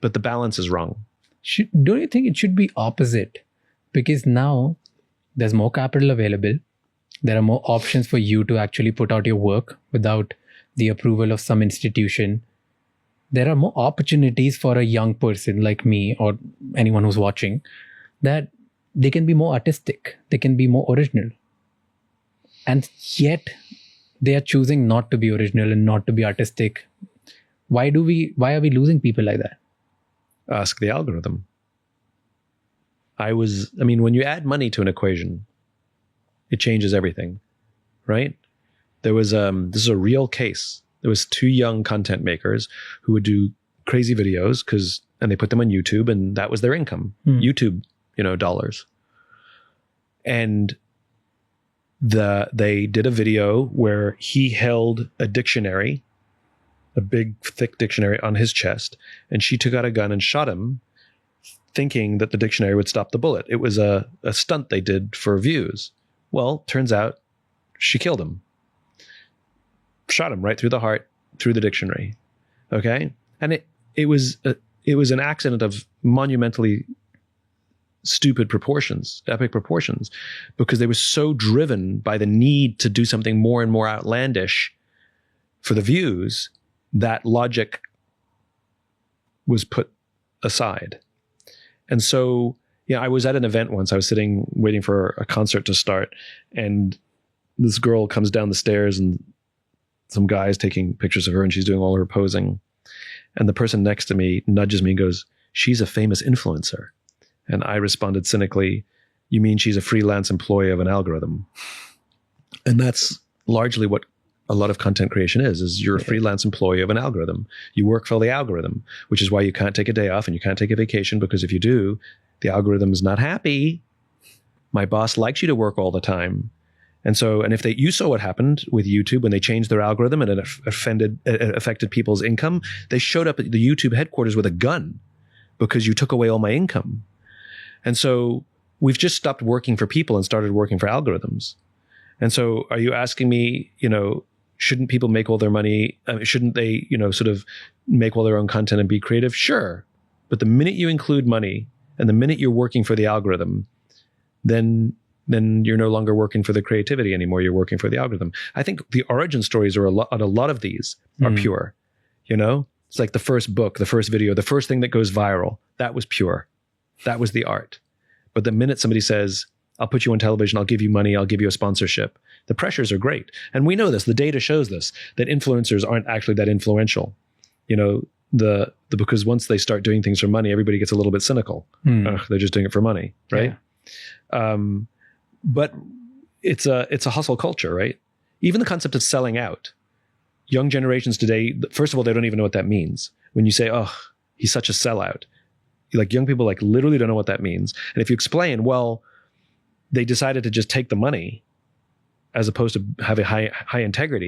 but the balance is wrong. Don't you think it should be opposite? Because now there's more capital available. There are more options for you to actually put out your work without the approval of some institution. There are more opportunities for a young person like me or anyone who's watching, that they can be more artistic, they can be more original. And yet they are choosing not to be original and not to be artistic. Why are we losing people like that? Ask the algorithm. When you add money to an equation, it changes everything, right? There was, this is a real case. There was 2 young content makers who would do crazy videos and they put them on YouTube, and that was their income. YouTube, dollars. And they did a video where he held a dictionary, a big thick dictionary, on his chest, and she took out a gun and shot him, thinking that the dictionary would stop the bullet. It was a stunt they did for views. Well, turns out she killed him. Shot him right through the heart, through the dictionary. Okay? And it was an accident of monumentally stupid proportions, epic proportions, because they were so driven by the need to do something more and more outlandish for the views that logic was put aside. And so, I was at an event once. I was sitting waiting for a concert to start, and this girl comes down the stairs, and some guy is taking pictures of her, and she's doing all her posing. And the person next to me nudges me and goes, "She's a famous influencer." And I responded cynically, "You mean she's a freelance employee of an algorithm?" And that's largely what a lot of content creation is you're a freelance employee of an algorithm. You work for the algorithm, which is why you can't take a day off and you can't take a vacation, because if you do, the algorithm is not happy. My boss likes you to work all the time. And if you saw what happened with YouTube when they changed their algorithm and it affected people's income, they showed up at the YouTube headquarters with a gun because you took away all my income. And so we've just stopped working for people and started working for algorithms. And so are you asking me, shouldn't people make all their money? Shouldn't they, sort of make all their own content and be creative? Sure. But the minute you include money and the minute you're working for the algorithm, then you're no longer working for the creativity anymore. You're working for the algorithm. I think the origin stories are a lot of these are pure. It's like the first book, the first video, the first thing that goes viral. That was pure. That was the art. But the minute somebody says, "I'll put you on television, I'll give you money, I'll give you a sponsorship," the pressures are great. And we know this, the data shows this, that influencers aren't actually that influential. Because once they start doing things for money, everybody gets a little bit cynical. Ugh, they're just doing it for money, right? Yeah. But it's a hustle culture, right? Even the concept of selling out. Young generations today, first of all, they don't even know what that means. When you say, "Oh, he's such a sellout," young people literally don't know what that means. And if you explain, well, they decided to just take the money as opposed to have a high integrity.